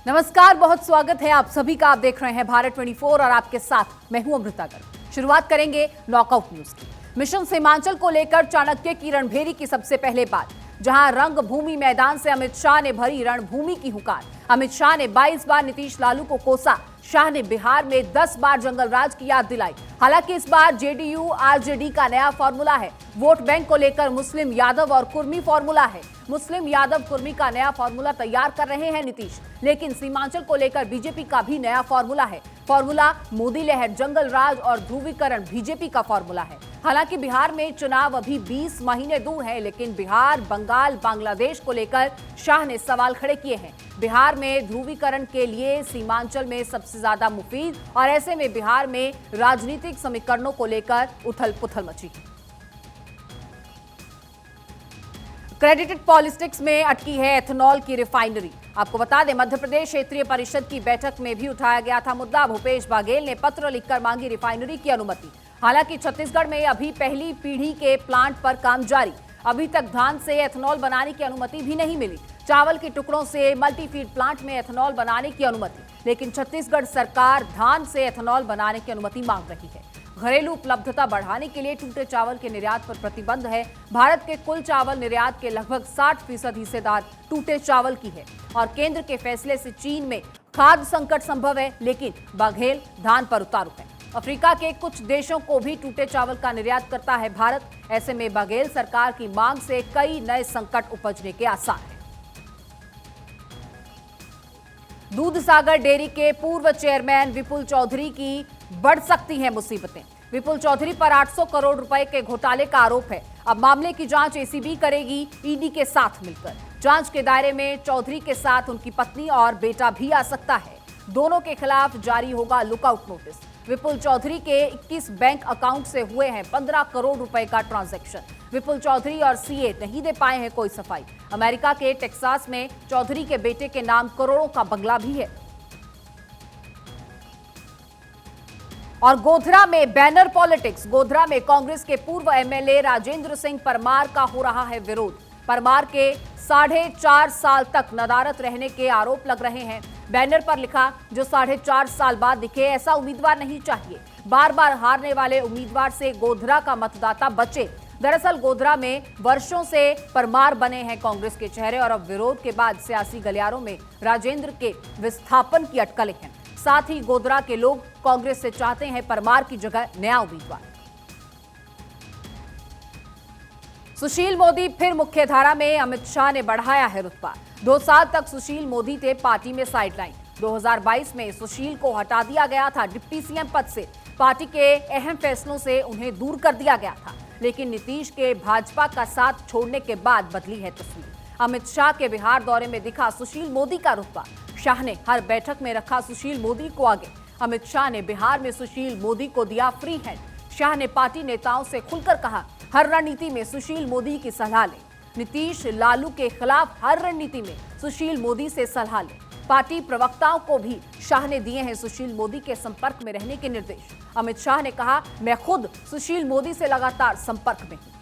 नमस्कार, बहुत स्वागत है आप सभी का। आप देख रहे हैं भारत 24 और आपके साथ मैं हूं अमृता गर्ग। शुरुआत करेंगे नॉकआउट न्यूज की। मिशन सीमांचल को लेकर चाणक्य की रणभेरी की सबसे पहले बात, जहां रंगभूमि मैदान से अमित शाह ने भरी रणभूमि की हुंकार। अमित शाह ने 22 बार नीतीश लालू को कोसा। शाह ने बिहार में 10 बार जंगल राज की याद दिलाई। हालांकि इस बार जेडीयू आरजेडी का नया फॉर्मूला है। वोट बैंक को लेकर मुस्लिम यादव और कुर्मी फॉर्मूला है। मुस्लिम यादव कुर्मी का नया फॉर्मूला तैयार कर रहे हैं नीतीश, लेकिन सीमांचल को लेकर बीजेपी का भी नया फॉर्मूला है। फॉर्मूला मोदी लहर, जंगल राज और ध्रुवीकरण बीजेपी का फॉर्मूला है। हालांकि बिहार में चुनाव अभी 20 महीने दूर है, लेकिन बिहार, बंगाल, बांग्लादेश को लेकर शाह ने सवाल खड़े किए हैं। बिहार में ध्रुवीकरण के लिए सीमांचल में सबसे ज्यादा मुफीद, और ऐसे में बिहार में राजनीतिक समीकरणों को लेकर उथल पुथल मची है। क्रेडिटेड पॉलिटिक्स में अटकी है एथेनॉल की रिफाइनरी। आपको बता दें, मध्य प्रदेश क्षेत्रीय परिषद की बैठक में भी उठाया गया था मुद्दा। भूपेश बघेल ने पत्र लिखकर मांगी रिफाइनरी की अनुमति। हालांकि छत्तीसगढ़ में अभी पहली पीढ़ी के प्लांट पर काम जारी। अभी तक धान से एथेनॉल बनाने की अनुमति भी नहीं मिली। चावल के टुकड़ों से मल्टीफीड प्लांट में एथेनॉल बनाने की अनुमति, लेकिन छत्तीसगढ़ सरकार धान से एथेनॉल बनाने की अनुमति मांग रही है। घरेलू उपलब्धता बढ़ाने के लिए टूटे चावल के निर्यात पर प्रतिबंध है। भारत के कुल चावल निर्यात के लगभग 60% हिस्सेदार टूटे चावल की है, और केंद्र के फैसले से चीन में खाद्य संकट संभव है, लेकिन बघेल धान पर उतारू है। अफ्रीका के कुछ देशों को भी टूटे चावल का निर्यात करता है भारत। ऐसे में बघेल सरकार की मांग से कई नए संकट उपजने के आसार हैं। दूधसागर डेयरी के पूर्व चेयरमैन विपुल चौधरी की बढ़ सकती हैं मुसीबतें। विपुल चौधरी पर 800 करोड़ रुपए के घोटाले का आरोप है। अब मामले की जांच एसीबी करेगी, ईडी के साथ मिलकर। जांच के दायरे में चौधरी के साथ उनकी पत्नी और बेटा भी आ सकता है। दोनों के खिलाफ जारी होगा लुकआउट नोटिस। विपुल चौधरी के 21 बैंक अकाउंट से हुए हैं 15 करोड़ रुपए का ट्रांजैक्शन। विपुल चौधरी और सीए नहीं दे पाए हैं कोई सफाई। अमेरिका के टेक्सास में चौधरी के बेटे के नाम करोड़ों का बंगला भी है। और गोधरा में बैनर पॉलिटिक्स। गोधरा में कांग्रेस के पूर्व एमएलए राजेंद्र सिंह परमार का हो रहा है विरोध। परमार के 4.5 साल तक नदारत रहने के आरोप लग रहे हैं। बैनर पर लिखा, जो 4.5 साल बाद दिखे ऐसा उम्मीदवार नहीं चाहिए। बार बार हारने वाले उम्मीदवार से गोधरा का मतदाता बचे। दरअसल गोधरा में वर्षों से परमार बने हैं कांग्रेस के चेहरे, और अब विरोध के बाद सियासी गलियारों में राजेंद्र के विस्थापन की अटकलें हैं। साथ ही गोधरा के लोग कांग्रेस से चाहते हैं परमार की जगह नया उम्मीदवार। सुशील मोदी फिर मुख्यधारा में। अमित शाह ने बढ़ाया है रुतबा। 2 साल तक सुशील मोदी थे पार्टी में साइडलाइन। 2022 में सुशील को हटा दिया गया था डिप्टी सीएम पद से। पार्टी के अहम फैसलों से उन्हें दूर कर दिया गया था, लेकिन नीतीश के भाजपा का साथ छोड़ने के बाद बदली है तस्वीर। अमित शाह के बिहार दौरे में दिखा सुशील मोदी का रुतबा। शाह ने हर बैठक में रखा सुशील मोदी को आगे। अमित शाह ने बिहार में सुशील मोदी को दिया फ्री हैंड। शाह ने पार्टी नेताओं से खुलकर कहा, हर रणनीति में सुशील मोदी की सलाह लें। नीतीश लालू के खिलाफ हर रणनीति में सुशील मोदी से सलाह लें। पार्टी प्रवक्ताओं को भी शाह ने दिए हैं सुशील मोदी के संपर्क में रहने के निर्देश। अमित शाह ने कहा, मैं खुद सुशील मोदी से लगातार संपर्क में हूं।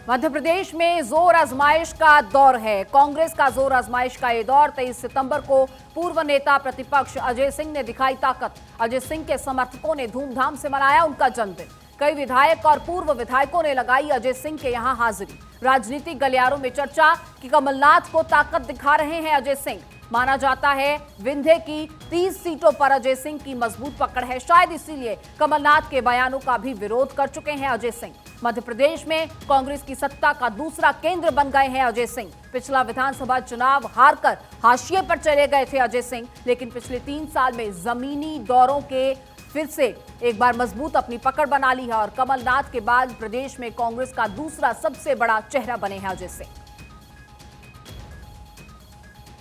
मध्य प्रदेश में जोर आजमाइश का दौर है। कांग्रेस का जोर आजमाइश का ये दौर 23 सितंबर को पूर्व नेता प्रतिपक्ष अजय सिंह ने दिखाई ताकत। अजय सिंह के समर्थकों ने धूमधाम से मनाया उनका जन्मदिन। कई विधायक और पूर्व विधायकों ने लगाई अजय सिंह के यहां हाजिरी। राजनीतिक गलियारों में चर्चा कि कमलनाथ को ताकत दिखा रहे हैं अजय सिंह। माना जाता है विंध्य की 30 सीटों पर अजय सिंह की मजबूत पकड़ है। शायद इसीलिए कमलनाथ के बयानों का भी विरोध कर चुके हैं अजय सिंह। मध्य प्रदेश में कांग्रेस की सत्ता का दूसरा केंद्र बन गए हैं अजय सिंह। पिछला विधानसभा चुनाव हारकर हाशिए पर चले गए थे अजय सिंह, लेकिन पिछले 3 साल में जमीनी दौरों के फिर से एक बार मजबूत अपनी पकड़ बना ली है, और कमलनाथ के बाद प्रदेश में कांग्रेस का दूसरा सबसे बड़ा चेहरा बने हैं अजय सिंह।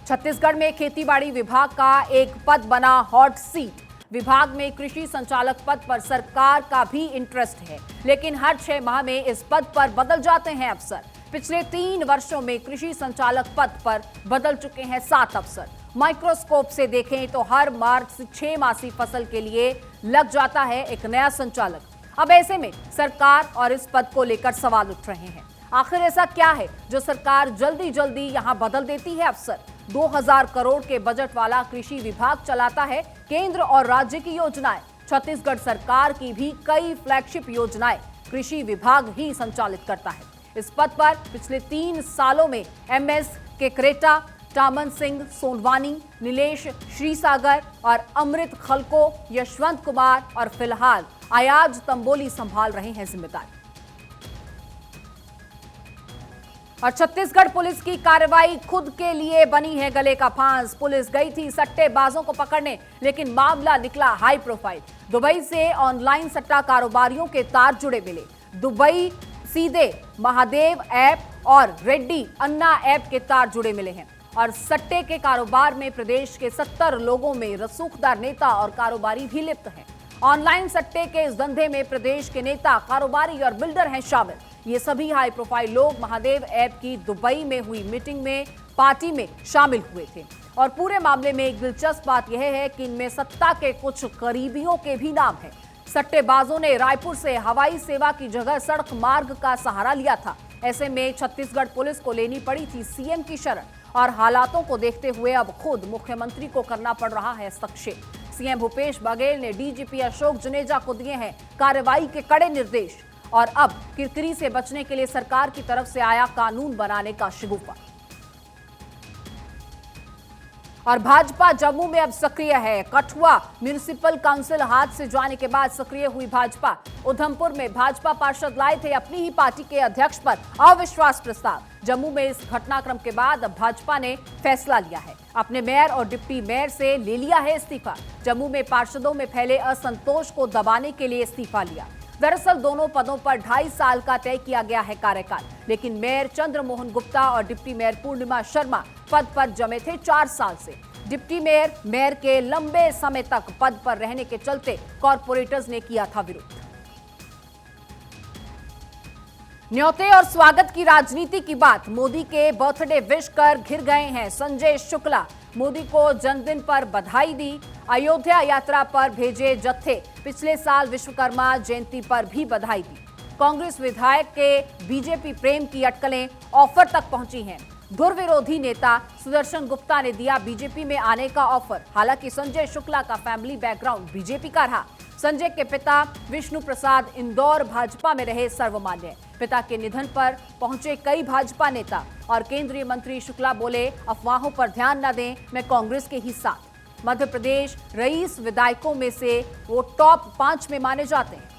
छत्तीसगढ़ में खेतीबाड़ी विभाग का एक पद बना हॉट सीट। विभाग में कृषि संचालक पद पर सरकार का भी इंटरेस्ट है, लेकिन हर 6 माह में इस पद पर बदल जाते हैं अफसर। पिछले 3 वर्षों में कृषि संचालक पद पर बदल चुके हैं 7 अफसर। माइक्रोस्कोप से देखें तो हर मार्च से 6 मासी फसल के लिए लग जाता है एक नया संचालक। अब ऐसे में सरकार और इस पद को लेकर सवाल उठ रहे हैं। आखिर ऐसा क्या है जो सरकार जल्दी जल्दी यहां बदल देती है अफसर? 2000 करोड़ के बजट वाला कृषि विभाग चलाता है केंद्र और राज्य की योजनाएं। छत्तीसगढ़ सरकार की भी कई फ्लैगशिप योजनाएं कृषि विभाग ही संचालित करता है। इस पद पर पिछले 3 सालों में MS केकरेटा, टामन सिंह सोनवानी, नीलेश श्रीसागर और अमृत खलको, यशवंत कुमार और फिलहाल अयाज तंबोली संभाल रहे हैं जिम्मेदारी। और छत्तीसगढ़ पुलिस की कार्रवाई खुद के लिए बनी है गले का फांस। पुलिस गई थी सट्टेबाजों को पकड़ने, लेकिन मामला निकला हाई प्रोफाइल। दुबई से ऑनलाइन सट्टा कारोबारियों के तार जुड़े मिले। दुबई सीधे महादेव ऐप और रेड्डी अन्ना ऐप के तार जुड़े मिले हैं और सट्टे के कारोबार में प्रदेश के 70 लोगों में रसूखदार नेता और कारोबारी भी लिप्त हैं। ऑनलाइन सट्टे के इस धंधे में प्रदेश के नेता, कारोबारी और बिल्डर हैं शामिल। ये सभी हाई प्रोफाइल लोग महादेव ऐप की दुबई में हुई मीटिंग में पार्टी में शामिल हुए थे। और पूरे मामले में एक दिलचस्प बात यह है कि इनमें सत्ता के कुछ करीबियों के भी नाम हैं। सट्टेबाजों ने रायपुर से हवाई सेवा की जगह सड़क मार्ग का सहारा लिया था। ऐसे में छत्तीसगढ़ पुलिस को लेनी पड़ी थी सीएम की शरण और हालातों को देखते हुए अब खुद मुख्यमंत्री को करना पड़ रहा है हस्तक्षेप। सीएम भूपेश बघेल ने डीजीपी अशोक जुनेजा को दिए हैं कार्रवाई के कड़े निर्देश और अब किरकिरी से बचने के लिए सरकार की तरफ से आया कानून बनाने का शिगुफा। और भाजपा जम्मू में अब सक्रिय है। कठुआ म्युनिसिपल काउंसिल हाथ से जाने के बाद सक्रिय हुई भाजपा। उधमपुर में भाजपा पार्षद लाए थे अपनी ही पार्टी के अध्यक्ष पर अविश्वास प्रस्ताव। जम्मू में इस घटनाक्रम के बाद अब भाजपा ने फैसला लिया है, अपने मेयर और डिप्टी मेयर से ले लिया है इस्तीफा। जम्मू में पार्षदों में फैले असंतोष को दबाने के लिए इस्तीफा लिया। दरअसल दोनों पदों पर 2.5 साल का तय किया गया है कार्यकाल, लेकिन मेयर चंद्रमोहन गुप्ता और डिप्टी मेयर पूर्णिमा शर्मा पद पर जमे थे 4 साल से। डिप्टी मेयर मेयर के लंबे समय तक पद पर रहने के चलते कॉर्पोरेटर्स ने किया था विरोध। न्योते और स्वागत की राजनीति की बात। मोदी के बर्थडे विश कर घिर गए हैं संजय शुक्ला। मोदी को जन्मदिन पर बधाई दी। अयोध्या यात्रा पर भेजे जत्थे। पिछले साल विश्वकर्मा जयंती पर भी बधाई दी। कांग्रेस विधायक के बीजेपी प्रेम की अटकलें ऑफर तक पहुंची हैं। धुर विरोधी नेता सुदर्शन गुप्ता ने दिया बीजेपी में आने का ऑफर। हालांकि संजय शुक्ला का फैमिली बैकग्राउंड बीजेपी का रहा। संजय के पिता विष्णु प्रसाद इंदौर भाजपा में रहे सर्वमान्य। पिता के निधन पर पहुंचे कई भाजपा नेता और केंद्रीय मंत्री शुक्ला बोले, अफवाहों पर ध्यान न दें, मैं कांग्रेस के ही साथ। मध्य प्रदेश रईस विधायकों में से वो टॉप 5 में माने जाते हैं।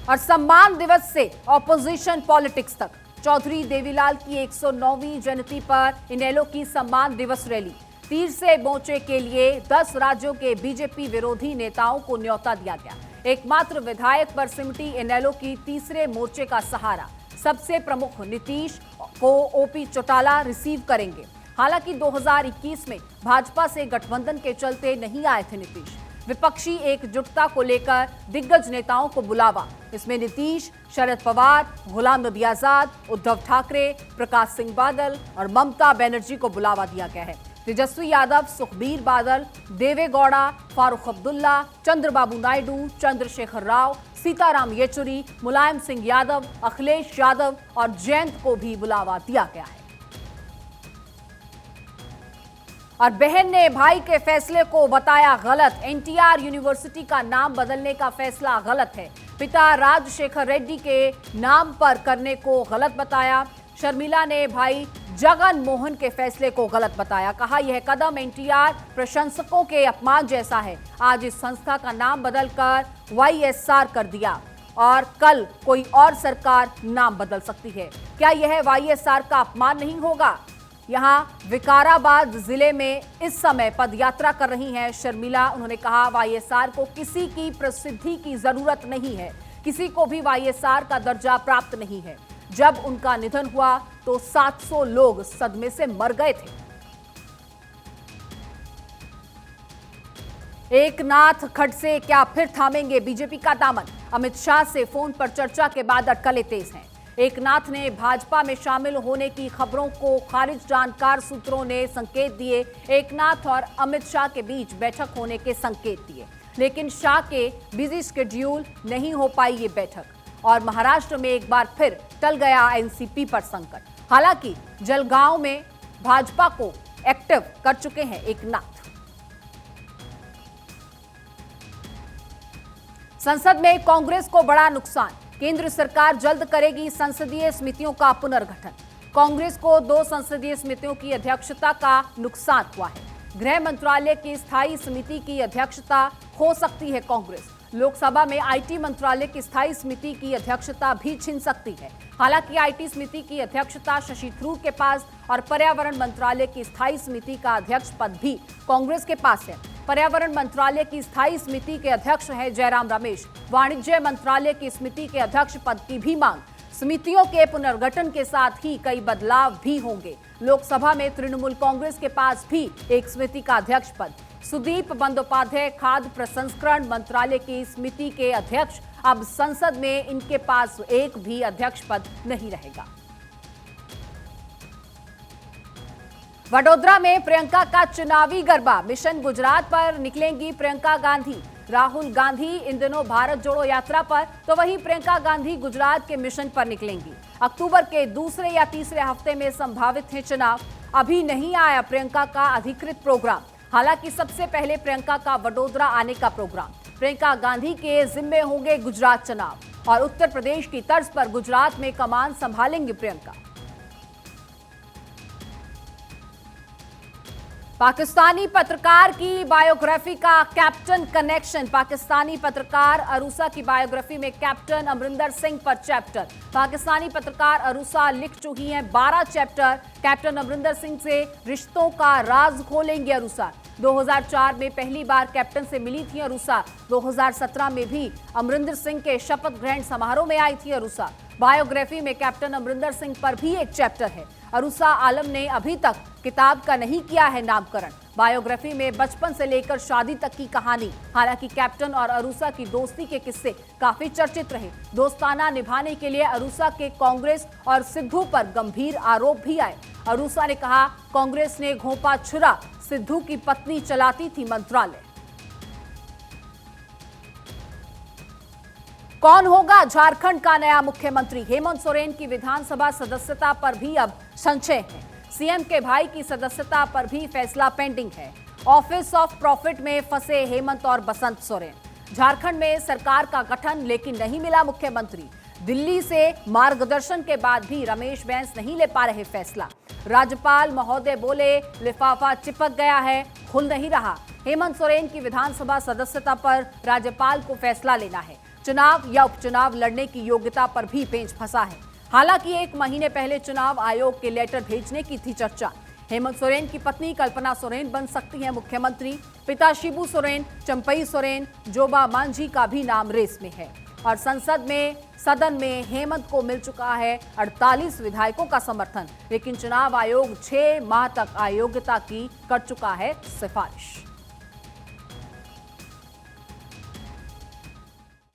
और सम्मान दिवस से ऑपोजिशन पॉलिटिक्स तक। चौधरी देवीलाल की 109वीं जयंती पर इनेलो की सम्मान दिवस रैली। तीर से मोर्चे के लिए 10 राज्यों के बीजेपी विरोधी नेताओं को न्योता दिया गया। एकमात्र विधायक पर सिमटी इनेलो की तीसरे मोर्चे का सहारा। सबसे प्रमुख नीतीश को ओपी चौटाला रिसीव करेंगे। हालांकि 2021 में भाजपा से गठबंधन के चलते नहीं आए थे नीतीश। विपक्षी एकजुटता को लेकर दिग्गज नेताओं को बुलावा। इसमें नीतीश, शरद पवार, गुलाम नबी आजाद, उद्धव ठाकरे, प्रकाश सिंह बादल और ममता बनर्जी को बुलावा दिया गया है। तेजस्वी यादव, सुखबीर बादल, देवेगौड़ा, फारूक अब्दुल्ला, चंद्रबाबू नायडू, चंद्रशेखर राव, सीताराम येचुरी, मुलायम सिंह यादव, अखिलेश यादव और जयंत को भी बुलावा दिया गया है। और बहन ने भाई के फैसले को बताया गलत। एनटीआर यूनिवर्सिटी का नाम बदलने का फैसला गलत है। पिता राजशेखर रेड्डी के नाम पर करने को गलत बताया। शर्मिला ने भाई जगन मोहन के फैसले को गलत बताया। कहा यह कदम एनटीआर प्रशंसकों के अपमान जैसा है। आज इस संस्था का नाम बदलकर वाईएसआर कर दिया और कल कोई और सरकार नाम बदल सकती है। क्या यह वाईएसआर का अपमान नहीं होगा? यहां विकाराबाद जिले में इस समय पदयात्रा कर रही हैं शर्मिला। उन्होंने कहा वाईएसआर को किसी की प्रसिद्धि की जरूरत नहीं है। किसी को भी वाईएसआर का दर्जा प्राप्त नहीं है। जब उनका निधन हुआ तो 700 लोग सदमे से मर गए थे। एकनाथ खड़से क्या फिर थामेंगे बीजेपी का दामन? अमित शाह से फोन पर चर्चा के बाद अटकलें तेज हैं। एकनाथ ने भाजपा में शामिल होने की खबरों को खारिज। जानकार सूत्रों ने संकेत दिए। एकनाथ और अमित शाह के बीच बैठक होने के संकेत दिए, लेकिन शाह के बिजी शेड्यूल नहीं हो पाई ये बैठक और महाराष्ट्र में एक बार फिर टल गया एनसीपी पर संकट। हालांकि जलगांव में भाजपा को एक्टिव कर चुके हैं एकनाथ। संसद में कांग्रेस को बड़ा नुकसान, केंद्र सरकार जल्द करेगी संसदीय समितियों का पुनर्गठन। कांग्रेस को 2 संसदीय समितियों की अध्यक्षता का नुकसान हुआ है। गृह मंत्रालय की स्थायी समिति की अध्यक्षता हो सकती है कांग्रेस। लोकसभा में आईटी मंत्रालय की स्थायी समिति की अध्यक्षता भी छिन सकती है। हालांकि आईटी समिति की अध्यक्षता शशि थरूर के पास और पर्यावरण मंत्रालय की स्थायी समिति का अध्यक्ष पद भी कांग्रेस के पास है। पर्यावरण मंत्रालय की स्थायी समिति के अध्यक्ष हैं जयराम रमेश। वाणिज्य मंत्रालय की समिति के अध्यक्ष पद की भी मांग। समितियों के पुनर्गठन के साथ ही कई बदलाव भी होंगे। लोकसभा में तृणमूल कांग्रेस के पास भी एक समिति का अध्यक्ष पद। सुदीप बंदोपाध्याय खाद्य प्रसंस्करण मंत्रालय की समिति के अध्यक्ष, अब संसद में इनके पास एक भी अध्यक्ष पद नहीं रहेगा। वडोदरा में प्रियंका का चुनावी गरबा, मिशन गुजरात पर निकलेंगी प्रियंका गांधी। राहुल गांधी इन दिनों भारत जोड़ो यात्रा पर, तो वहीं प्रियंका गांधी गुजरात के मिशन पर निकलेंगी। अक्टूबर के दूसरे या तीसरे हफ्ते में संभावित है चुनाव। अभी नहीं आया प्रियंका का अधिकृत प्रोग्राम। हालांकि सबसे पहले प्रियंका का वडोदरा आने का प्रोग्राम। प्रियंका गांधी के जिम्मे होंगे गुजरात चुनाव और उत्तर प्रदेश की तर्ज पर गुजरात में कमान संभालेंगी प्रियंका। पाकिस्तानी पत्रकार की बायोग्राफी का कैप्टन कनेक्शन। पाकिस्तानी पत्रकार अरूसा की बायोग्राफी में कैप्टन अमरिंदर सिंह पर चैप्टर। पाकिस्तानी पत्रकार अरूसा लिख चुकी हैं 12 चैप्टर। कैप्टन अमरिंदर सिंह से रिश्तों का राज खोलेंगे अरूसा। 2004 में पहली बार कैप्टन से मिली थी अरूसा। 2017 में भी अमरिंदर सिंह के शपथ ग्रहण समारोह में आई थी अरूसा। बायोग्राफी में कैप्टन अमरिंदर सिंह पर भी एक चैप्टर है। अरूसा आलम ने अभी तक किताब का नहीं किया है नामकरण। बायोग्राफी में बचपन से लेकर शादी तक की कहानी। हालांकि कैप्टन और अरूसा की दोस्ती के किस्से काफी चर्चित रहे। दोस्ताना निभाने के लिए अरूसा के कांग्रेस और सिद्धू पर गंभीर आरोप भी आए। अरूसा ने कहा, कांग्रेस ने घोंपा छुरा, सिद्धू की पत्नी चलाती थी मंत्रालय। कौन होगा झारखंड का नया मुख्यमंत्री? हेमंत सोरेन की विधानसभा सदस्यता पर भी अब संशय है। सीएम के भाई की सदस्यता पर भी फैसला पेंडिंग है। ऑफिस ऑफ प्रॉफिट में फंसे हेमंत और बसंत सोरेन। झारखंड में सरकार का गठन लेकिन नहीं मिला मुख्यमंत्री। दिल्ली से मार्गदर्शन के बाद भी रमेश बैस नहीं ले पा रहे फैसला। राज्यपाल महोदय बोले, लिफाफा चिपक गया है, खुल नहीं रहा। हेमंत सोरेन की विधानसभा सदस्यता पर राज्यपाल को फैसला लेना है। चुनाव या उपचुनाव लड़ने की योग्यता पर भी पेंच फंसा है। हालांकि 1 महीने पहले चुनाव आयोग के लेटर भेजने की थी चर्चा। हेमंत सोरेन की पत्नी कल्पना सोरेन बन सकती है मुख्यमंत्री। पिता शिबू सोरेन, चंपई सोरेन, जोबा मांझी का भी नाम रेस में है। और सदन में हेमंत को मिल चुका है 48 विधायकों का समर्थन। लेकिन चुनाव आयोग 6 माह तक अयोग्यता की कर चुका है सिफारिश।